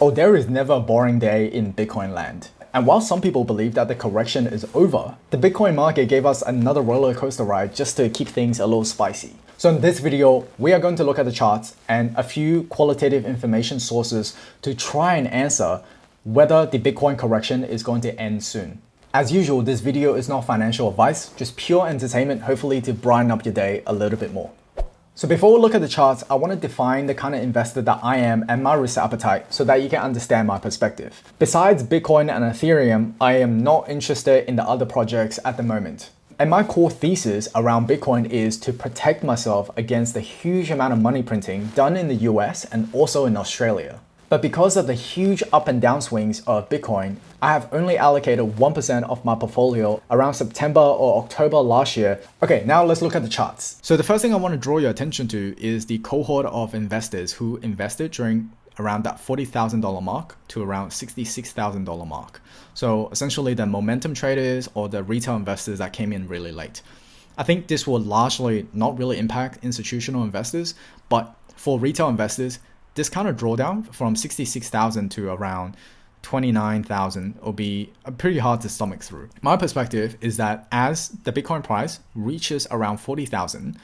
Oh, there is never a boring day in Bitcoin land. And while some people believe that the correction is over, the Bitcoin market gave us another roller coaster ride just to keep things a little spicy. So in this video, we are going to look at the charts and a few qualitative information sources to try and answer whether the Bitcoin correction is going to end soon. As usual, this video is not financial advice, just pure entertainment, hopefully to brighten up your day a little bit more. So before we look at the charts, I want to define the kind of investor that I am and my risk appetite so that you can understand my perspective. Besides Bitcoin and Ethereum, I am not interested in the other projects at the moment. And my core thesis around Bitcoin is to protect myself against the huge amount of money printing done in the US and also in Australia. But because of the huge up and down swings of Bitcoin, I have only allocated 1% of my portfolio around September or October last year. Okay, now let's look at the charts. So the first thing I want to draw your attention to is the cohort of investors who invested during around that $40,000 mark to around $66,000 mark. So essentially the momentum traders or the retail investors that came in really late. I think this will largely not really impact institutional investors, but for retail investors, this kind of drawdown from 66,000 to around 29,000 will be pretty hard to stomach through. My perspective is that as the Bitcoin price reaches around 40,000,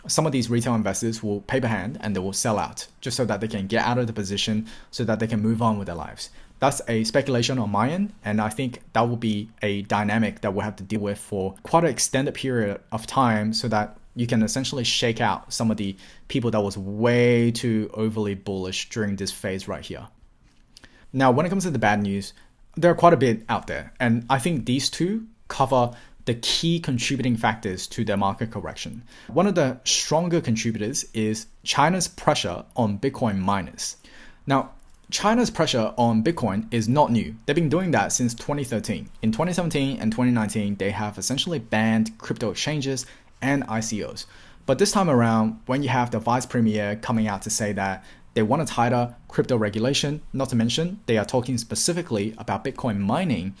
some of these retail investors will paper hand and they will sell out just so that they can get out of the position so that they can move on with their lives. That's a speculation on my end, and I think that will be a dynamic that we'll have to deal with for quite an extended period of time so that you can essentially shake out some of the people that was way too overly bullish during this phase right here. Now, when it comes to the bad news, there are quite a bit out there. And I think these two cover the key contributing factors to the market correction. One of the stronger contributors is China's pressure on Bitcoin miners. Now, China's pressure on Bitcoin is not new. They've been doing that since 2013. In 2017 and 2019, they have essentially banned crypto exchanges and ICOs. But this time around, when you have the vice premier coming out to say that they want a tighter crypto regulation, not to mention they are talking specifically about Bitcoin mining,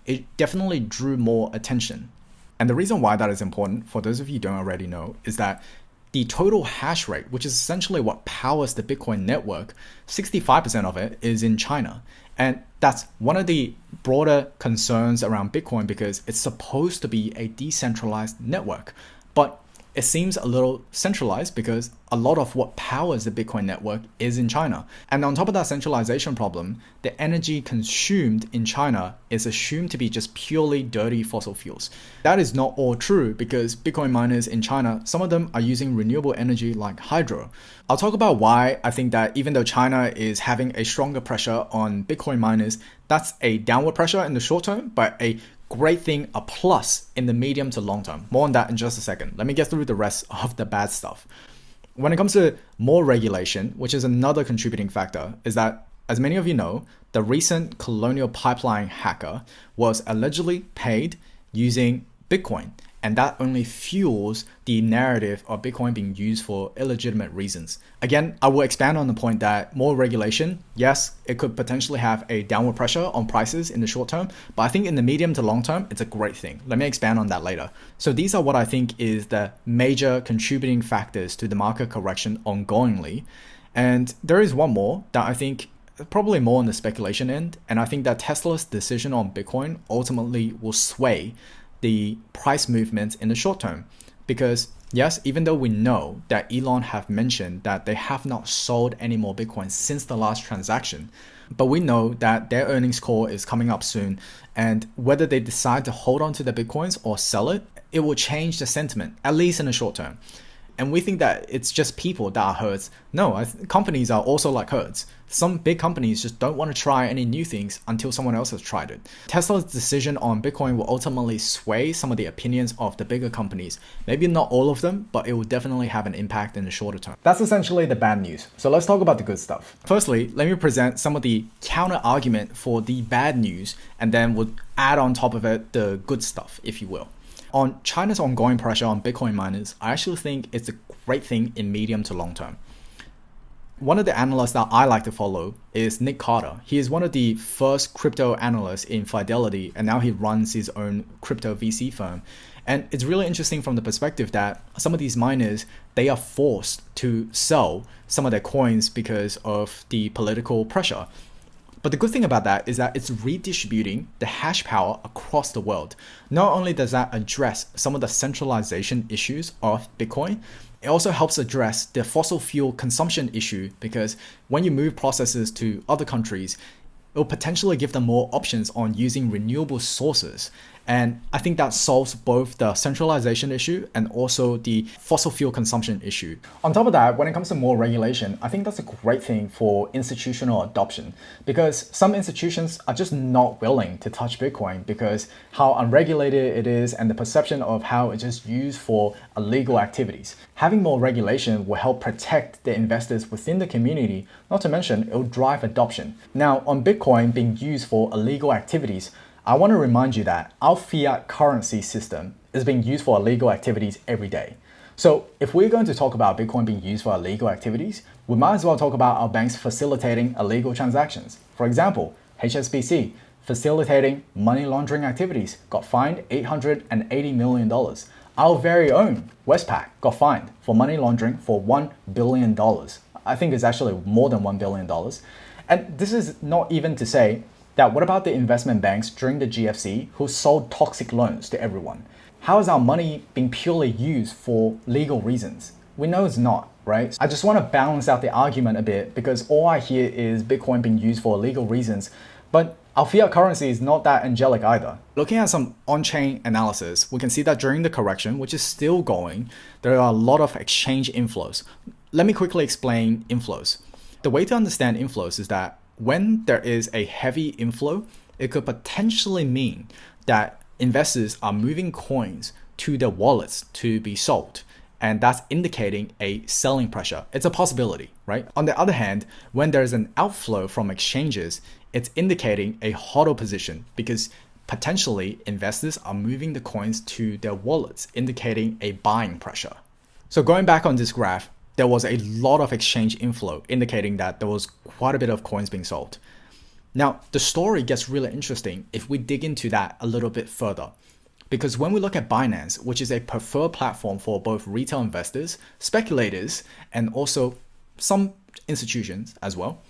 it definitely drew more attention. And the reason why that is important, for those of you who don't already know, is that the total hash rate, which is essentially what powers the Bitcoin network, 65% of it is in China. And that's one of the broader concerns around Bitcoin because it's supposed to be a decentralized network. But it seems a little centralized because a lot of what powers the Bitcoin network is in China. And on top of that centralization problem, the energy consumed in China is assumed to be just purely dirty fossil fuels. That is not all true because Bitcoin miners in China, some of them are using renewable energy like hydro. I'll talk about why I think that even though China is having a stronger pressure on Bitcoin miners, that's a downward pressure in the short term, but a great thing, a plus in the medium to long term. More on that in just a second. Let me get through the rest of the bad stuff. When it comes to more regulation, which is another contributing factor, is that, as many of you know, the recent Colonial Pipeline hacker was allegedly paid using Bitcoin. And that only fuels the narrative of Bitcoin being used for illegitimate reasons. Again, I will expand on the point that more regulation, yes, it could potentially have a downward pressure on prices in the short term, but I think in the medium to long term, it's a great thing. Let me expand on that later. So these are what I think is the major contributing factors to the market correction ongoingly. And there is one more that I think probably more on the speculation end. And I think that Tesla's decision on Bitcoin ultimately will sway the price movements in the short term. Because yes, even though we know that Elon have mentioned that they have not sold any more Bitcoin since the last transaction, but we know that their earnings call is coming up soon, and whether they decide to hold on to the Bitcoins or sell it, it will change the sentiment, at least in the short term. And we think that it's just people that are herds. No, companies are also like herds. Some big companies just don't want to try any new things until someone else has tried it. Tesla's decision on Bitcoin will ultimately sway some of the opinions of the bigger companies. Maybe not all of them, but it will definitely have an impact in the shorter term. That's essentially the bad news. So let's talk about the good stuff. Firstly, let me present some of the counter argument for the bad news, and then we'll add on top of it the good stuff, if you will. On China's ongoing pressure on Bitcoin miners, I actually think it's a great thing in medium to long term. One of the analysts that I like to follow is Nick Carter. He is one of the first crypto analysts in Fidelity, and now he runs his own crypto VC firm. And it's really interesting from the perspective that some of these miners, they are forced to sell some of their coins because of the political pressure. But the good thing about that is that it's redistributing the hash power across the world. Not only does that address some of the centralization issues of Bitcoin, it also helps address the fossil fuel consumption issue, because when you move processes to other countries, it will potentially give them more options on using renewable sources. And I think that solves both the centralization issue and also the fossil fuel consumption issue. On top of that, when it comes to more regulation, I think that's a great thing for institutional adoption, because some institutions are just not willing to touch Bitcoin because how unregulated it is and the perception of how it's just used for illegal activities. Having more regulation will help protect the investors within the community, not to mention it will drive adoption. Now, on Bitcoin being used for illegal activities, I want to remind you that our fiat currency system is being used for illegal activities every day. So if we're going to talk about Bitcoin being used for illegal activities, we might as well talk about our banks facilitating illegal transactions. For example, HSBC facilitating money laundering activities got fined $880 million. Our very own Westpac got fined for money laundering for $1 billion. I think it's actually more than $1 billion. And this is not even to say that what about the investment banks during the GFC who sold toxic loans to everyone? How is our money being purely used for legal reasons? We know it's not, right? I just want to balance out the argument a bit, because all I hear is Bitcoin being used for legal reasons, but our fiat currency is not that angelic either. Looking at some on-chain analysis, we can see that during the correction, which is still going, there are a lot of exchange inflows. Let me quickly explain inflows. The way to understand inflows is that when there is a heavy inflow, it could potentially mean that investors are moving coins to their wallets to be sold. And that's indicating a selling pressure. It's a possibility, right? On the other hand, when there's an outflow from exchanges, it's indicating a hodl position, because potentially investors are moving the coins to their wallets, indicating a buying pressure. So going back on this graph, there was a lot of exchange inflow, indicating that there was quite a bit of coins being sold. Now, the story gets really interesting if we dig into that a little bit further. Because when we look at Binance, which is a preferred platform for both retail investors, speculators, and also some institutions as well,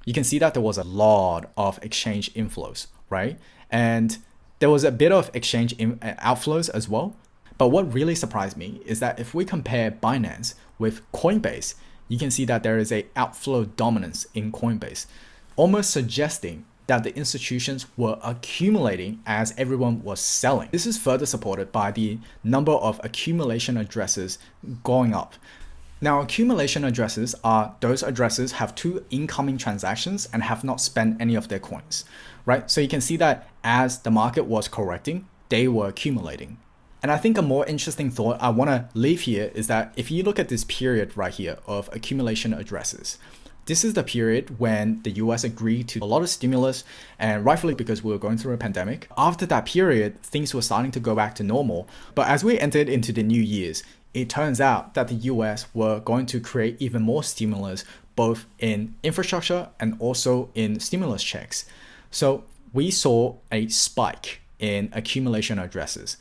you can see that there was a lot of exchange inflows, right? And there was a bit of exchange outflows as well. But what really surprised me is that if we compare Binance with Coinbase, you can see that there is an outflow dominance in Coinbase, almost suggesting that the institutions were accumulating as everyone was selling. This is further supported by the number of accumulation addresses going up. Now, accumulation addresses are those addresses have 2 incoming transactions and have not spent any of their coins, right? So you can see that as the market was correcting, they were accumulating. And I think a more interesting thought I want to leave here is that if you look at this period right here of accumulation addresses, this is the period when the US agreed to a lot of stimulus, and rightfully because we were going through a pandemic. After that period, things were starting to go back to normal. But as we entered into the new years, it turns out that the US were going to create even more stimulus, both in infrastructure and also in stimulus checks. So we saw a spike in accumulation addresses.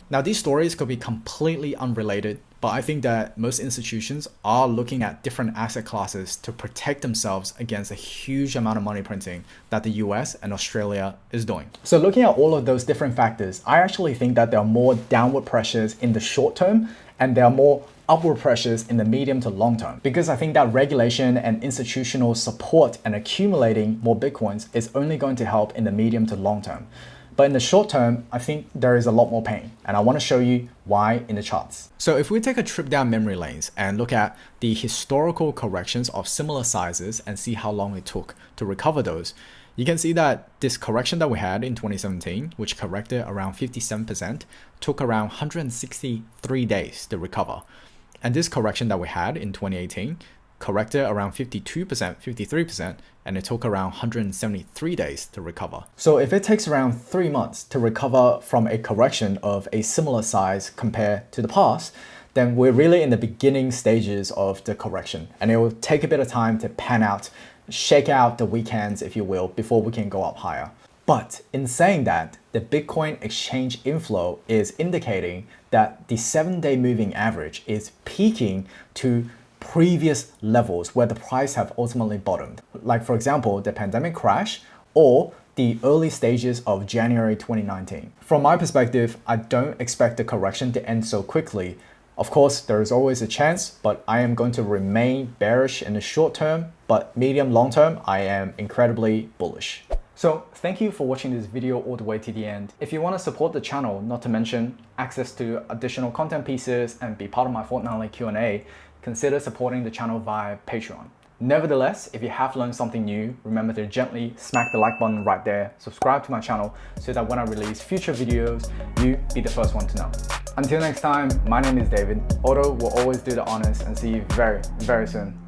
Now, these stories could be completely unrelated, but I think that most institutions are looking at different asset classes to protect themselves against a huge amount of money printing that the US and Australia is doing. So looking at all of those different factors, I actually think that there are more downward pressures in the short term and there are more upward pressures in the medium to long term, because I think that regulation and institutional support and accumulating more Bitcoins is only going to help in the medium to long term. But in the short term, I think there is a lot more pain, and I want to show you why in the charts. So if we take a trip down memory lanes and look at the historical corrections of similar sizes and see how long it took to recover those, you can see that this correction that we had in 2017, which corrected around 57%, took around 163 days to recover. And this correction that we had in 2018 corrected around 52%, 53%, and it took around 173 days to recover. So if it takes around 3 months to recover from a correction of a similar size compared to the past, then we're really in the beginning stages of the correction, and it will take a bit of time to pan out, shake out the weekends, if you will, before we can go up higher. But in saying that, the Bitcoin exchange inflow is indicating that the 7-day moving average is peaking to previous levels where the price have ultimately bottomed. Like for example, the pandemic crash or the early stages of January 2019. From my perspective, I don't expect the correction to end so quickly. Of course, there is always a chance, but I am going to remain bearish in the short term, but medium long term, I am incredibly bullish. So thank you for watching this video all the way to the end. If you want to support the channel, not to mention access to additional content pieces and be part of my fortnightly Q&A, consider supporting the channel via Patreon. Nevertheless, if you have learned something new, remember to gently smack the like button right there, subscribe to my channel so that when I release future videos, you be the first one to know. Until next time, my name is David. Otto will always do the honors and see you very, very soon.